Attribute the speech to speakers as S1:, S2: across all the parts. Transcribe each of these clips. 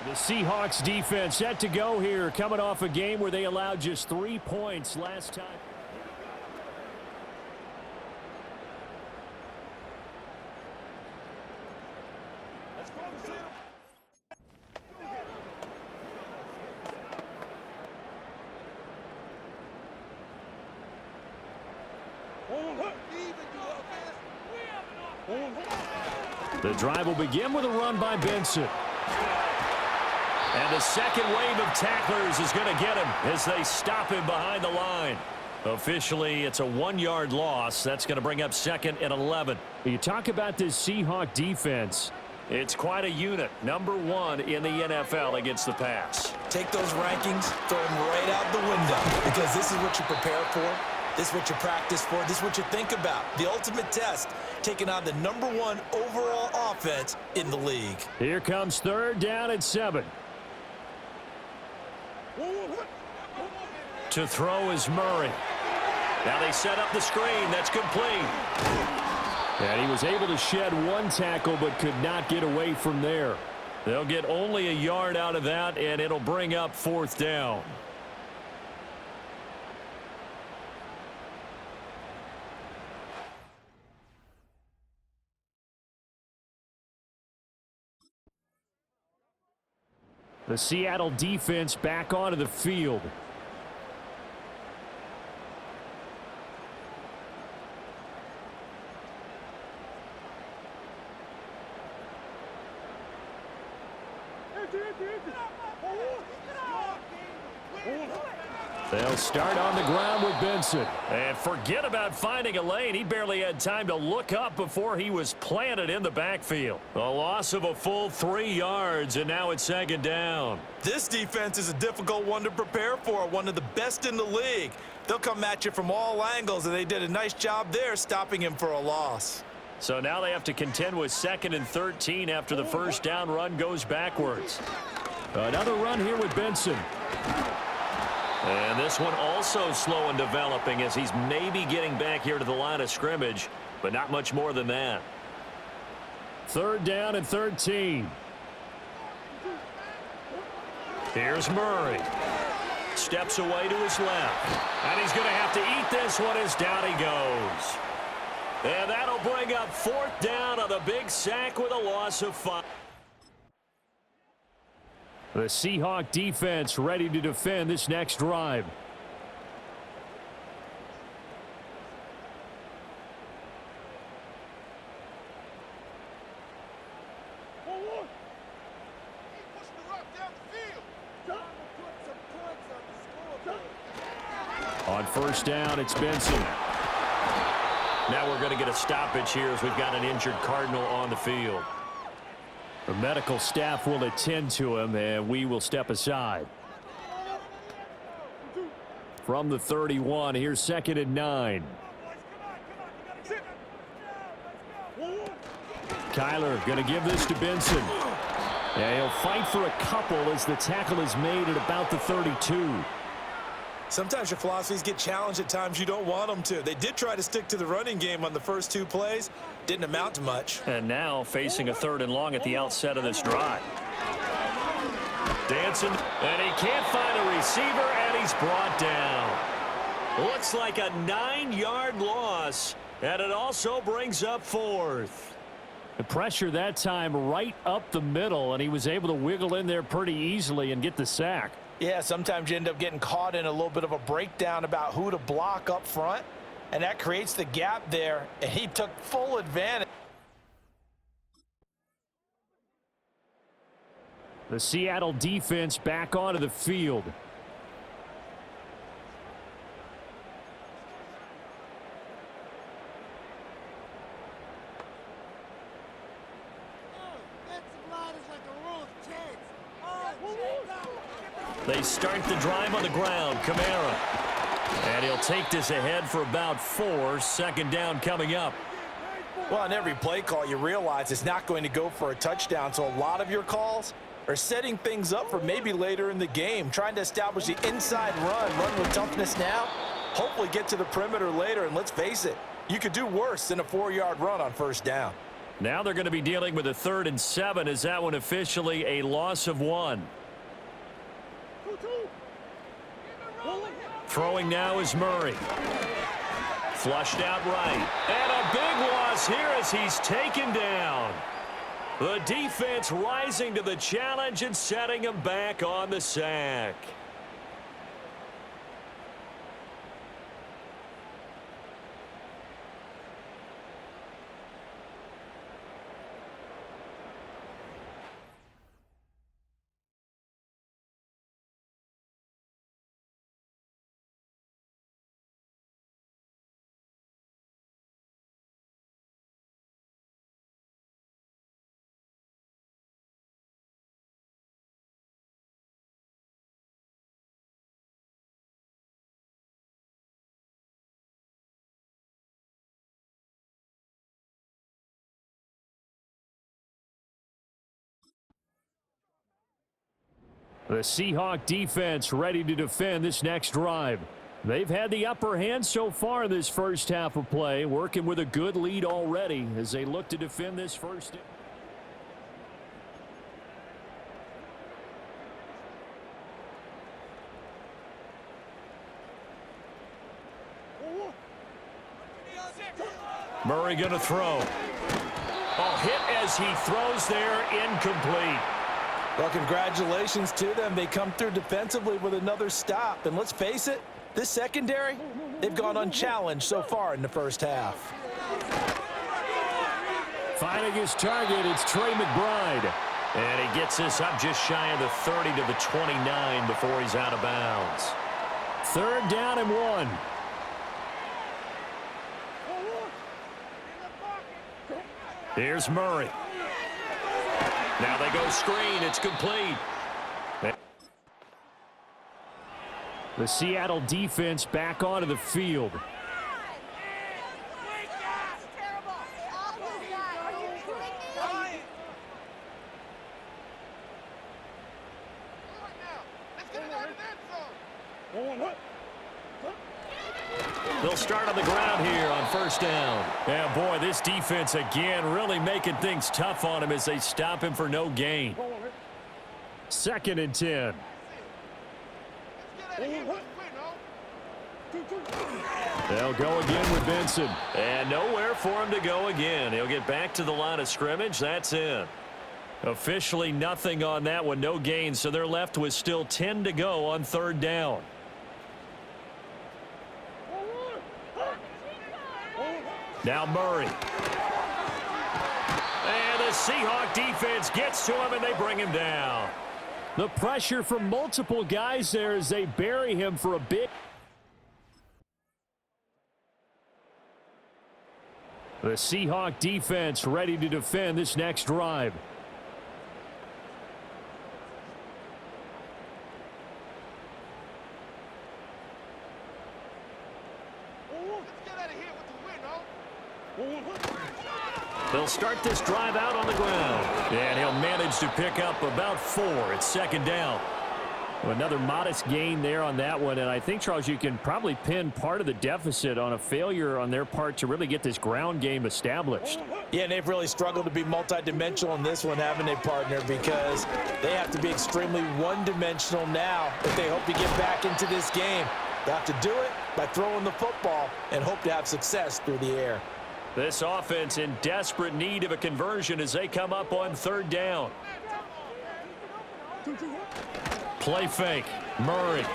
S1: The Seahawks defense set to go here, coming off a game where they allowed just 3 points last time. The drive will begin with a run by Benson. And the second wave of tacklers is going to get him as they stop him behind the line. Officially, it's a 1-yard loss. That's going to bring up 2nd and 11. You talk about this Seahawk defense. It's quite a unit. Number 1 in the NFL against the pass.
S2: Take those rankings, throw them right out the window, because this is what you prepare for. This is what you practice for. This is what you think about. The ultimate test, taking on the number 1 overall offense in the league.
S1: Here comes 3rd down and 7. To throw is Murray. Now they set up the screen. That's complete. And he was able to shed 1 tackle but could not get away from there. They'll get only a yard out of that, and it'll bring up 4th down. The Seattle defense back onto the field. They'll start on the ground with Benson. And forget about finding a lane. He barely had time to look up before he was planted in the backfield. A loss of a full 3 yards, and now it's 2nd down.
S2: This defense is a difficult one to prepare for, one of the best in the league. They'll come at you from all angles, and they did a nice job there stopping him for a loss.
S1: So now they have to contend with 2nd and 13 after the 1st down run goes backwards. Another run here with Benson. And this one also slow in developing as he's maybe getting back here to the line of scrimmage, but not much more than that. 3rd down and 13. Here's Murray. Steps away to his left. And he's going to have to eat this one as down he goes. And that'll bring up 4th down on the big sack with a loss of 5. The Seahawk defense ready to defend this next drive. On 1st down, it's Benson. Now we're going to get a stoppage here as we've got an injured Cardinal on the field. The medical staff will attend to him, and we will step aside. From the 31, here's 2nd and 9. Kyler going to give this to Benson. And he'll fight for a couple as the tackle is made at about the 32.
S2: Sometimes your philosophies get challenged at times you don't want them to. They did try to stick to the running game on the first 2 plays. Didn't amount to much.
S1: And now facing a 3rd and long at the outset of this drive. Dancing, and he can't find a receiver, and he's brought down. Looks like a 9-yard loss, and it also brings up 4th. The pressure that time right up the middle, and he was able to wiggle in there pretty easily and get the sack.
S2: Yeah, sometimes you end up getting caught in a little bit of a breakdown about who to block up front, and that creates the gap there, and he took full advantage.
S1: The Seattle defense back onto the field. They start the drive on the ground. Kamara. And he'll take this ahead for about 4. 2nd down coming up.
S2: Well, on every play call, you realize it's not going to go for a touchdown. So a lot of your calls are setting things up for maybe later in the game, trying to establish the inside run with toughness now, hopefully get to the perimeter later. And let's face it, you could do worse than a 4-yard run on 1st down.
S1: Now they're going to be dealing with a 3rd and 7 as that one officially a loss of 1. Throwing now is Murray. Flushed out right. And a big loss here as he's taken down. The defense rising to the challenge and setting him back on the sack. The Seahawks defense ready to defend this next drive. They've had the upper hand so far in this first half of play, working with a good lead already as they look to defend this first. Murray going to throw. Oh, hit as he throws there, incomplete.
S2: Well, congratulations to them. They come through defensively with another stop. And let's face it, this secondary, they've gone unchallenged so far in the first half.
S1: Finding his target, it's Trey McBride. And he gets this up just shy of the 30 to the 29 before he's out of bounds. 3rd down and 1. Here's Murray. Now they go screen. It's complete. The Seattle defense back onto the field. They'll start on the ground here on 1st down. Yeah, boy, this defense again really making things tough on him as they stop him for no gain. 2nd and 10. They'll go again with Benson. And nowhere for him to go again. He'll get back to the line of scrimmage. That's it. Officially nothing on that one. No gain. So they're left with still 10 to go on 3rd down. Now Murray. And the Seahawks defense gets to him and they bring him down. The pressure from multiple guys there as they bury him for a big. The Seahawks defense ready to defend this next drive. They'll start this drive out on the ground. And he'll manage to pick up about 4. It's 2nd down. Another modest gain there on that one. And I think, Charles, you can probably pin part of the deficit on a failure on their part to really get this ground game established.
S2: Yeah, and they've really struggled to be multidimensional in this one, haven't they, partner? Because they have to be extremely one-dimensional now if they hope to get back into this game. They have to do it by throwing the football and hope to have success through the air.
S1: This offense in desperate need of a conversion as they come up on 3rd down. Play fake. Murray.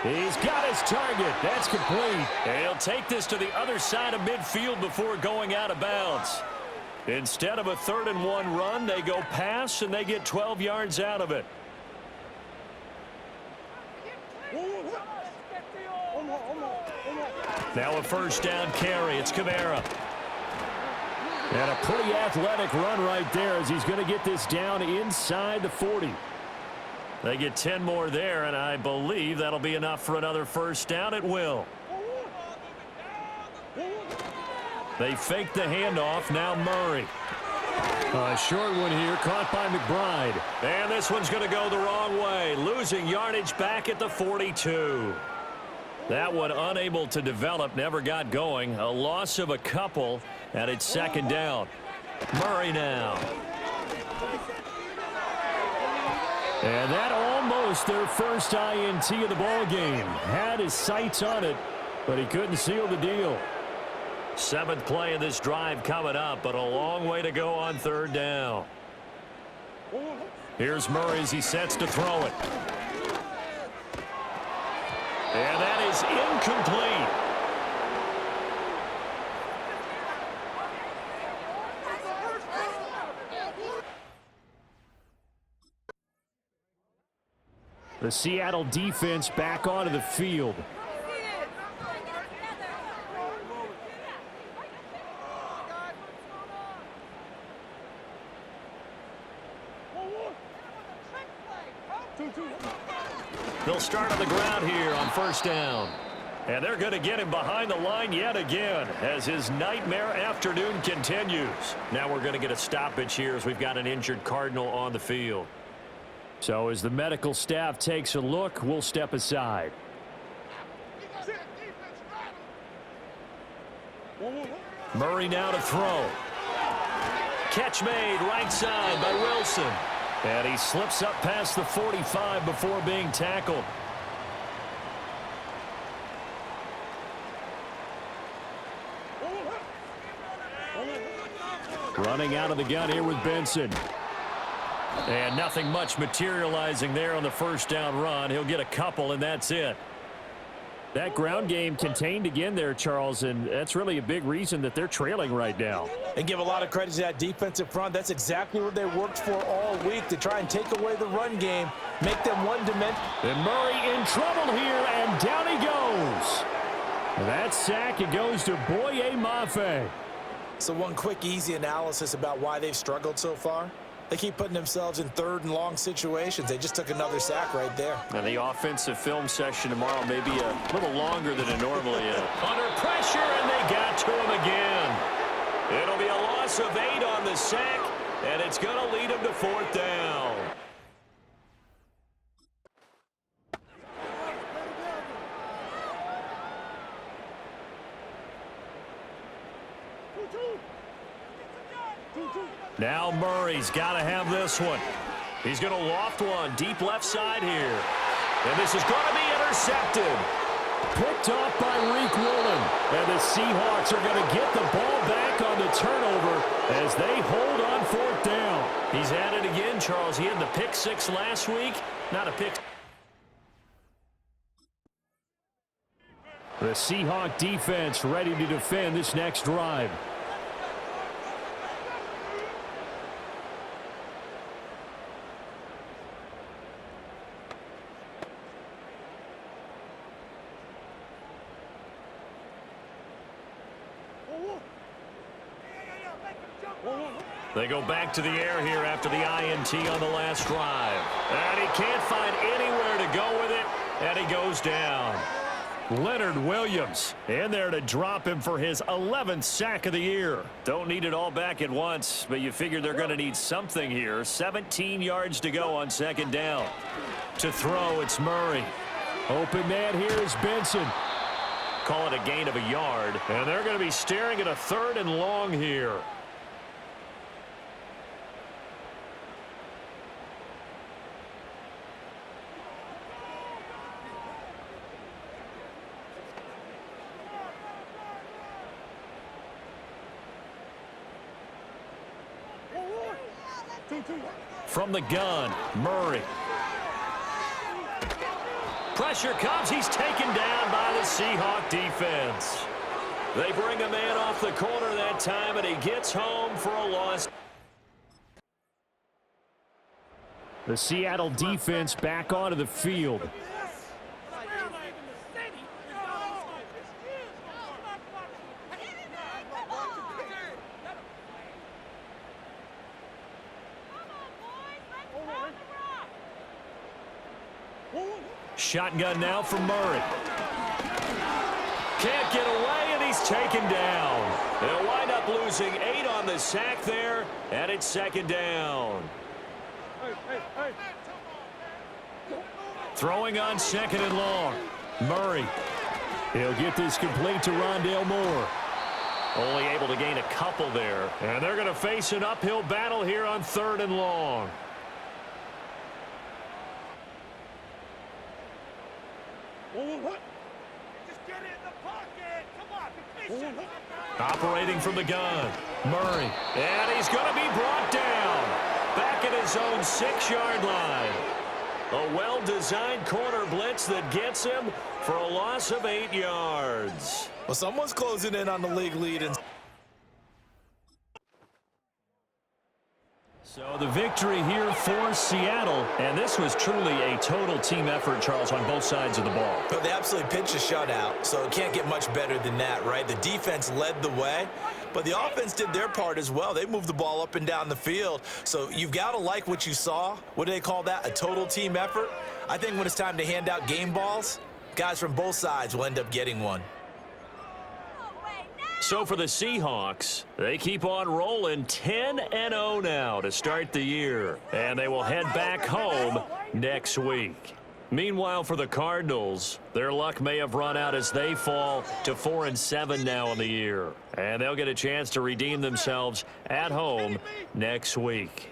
S1: He's got his target. That's complete. And he'll take this to the other side of midfield before going out of bounds. Instead of a 3rd and 1 run, they go pass and they get 12 yards out of it. Now a 1st down carry. It's Kamara. And a pretty athletic run right there as he's going to get this down inside the 40. They get 10 more there, and I believe that'll be enough for another 1st down. It will. They fake the handoff. Now Murray. A short one here, caught by McBride. And this one's going to go the wrong way. Losing yardage back at the 42. That one unable to develop, never got going. A loss of a couple, and it's second down. Murray now. And that almost their first INT of the ball game. Had his sights on it, but he couldn't seal the deal. 7th play of this drive coming up, but a long way to go on third down. Here's Murray as he sets to throw it. And that is incomplete. The Seattle defense back onto the field. They'll start on the ground here on first down. And they're going to get him behind the line yet again as his nightmare afternoon continues. Now we're going to get a stoppage here as we've got an injured Cardinal on the field. So as the medical staff takes a look, we'll step aside. Murray now to throw. Catch made right side by Wilson. And he slips up past the 45 before being tackled. Running out of the gun here with Benson. And nothing much materializing there on the first down run. He'll get a couple, and that's it. That ground game contained again there, Charles, and that's really a big reason that they're trailing right now.
S2: And give a lot of credit to that defensive front. That's exactly what they worked for all week, to try and take away the run game, make them one-dimensional.
S1: And Murray in trouble here, and down he goes. And that sack, it goes to Boye Mafe.
S2: So one quick, easy analysis about why they've struggled so far. They keep putting themselves in third and long situations. They just took another sack right there.
S1: And the offensive film session tomorrow may be a little longer than it normally is. Under pressure, and they got to him again. It'll be a loss of 8 on the sack, and it's going to lead him to fourth down. Now Murray's got to have this one. He's going to loft one deep left side here. And this is going to be intercepted. Picked off by Reek Woolen. And the Seahawks are going to get the ball back on the turnover as they hold on fourth down. He's at it again, Charles. He had the pick 6 last week. Not a pick. The Seahawk defense ready to defend this next drive. They go back to the air here after the INT on the last drive. And he can't find anywhere to go with it, and he goes down. Leonard Williams in there to drop him for his 11th sack of the year. Don't need it all back at once, but you figure they're going to need something here. 17 yards to go on second down. To throw, it's Murray. Open man here is Benson. Call it a gain of a yard, and they're going to be staring at a 3rd and long here. From the gun, Murray. Pressure comes. He's taken down by the Seahawk defense. They bring a man off the corner that time, and he gets home for a loss. The Seattle defense back onto the field. Shotgun now from Murray. Can't get away, and he's taken down. They'll wind up losing 8 on the sack there, and it's second down. Throwing on 2nd and long. Murray. He'll get this complete to Rondale Moore. Only able to gain a couple there. And they're going to face an uphill battle here on 3rd and long.
S3: Just get it in the pocket. Come on, be patient.
S1: Operating from the gun. Murray. And he's going to be brought down. Back at his own 6-yard line. A well-designed corner blitz that gets him for a loss of 8 yards.
S2: Well, someone's closing in on the league lead.
S1: So the victory here for Seattle, and this was truly a total team effort, Charles, on both sides of the ball.
S2: But they absolutely pitched a shutout, so it can't get much better than that, right? The defense led the way, but the offense did their part as well. They moved the ball up and down the field, so you've got to like what you saw. What do they call that? A total team effort? I think when it's time to hand out game balls, guys from both sides will end up getting one.
S1: So for the Seahawks, they keep on rolling 10-0 now to start the year. And they will head back home next week. Meanwhile, for the Cardinals, their luck may have run out as they fall to 4-7 now in the year. And they'll get a chance to redeem themselves at home next week.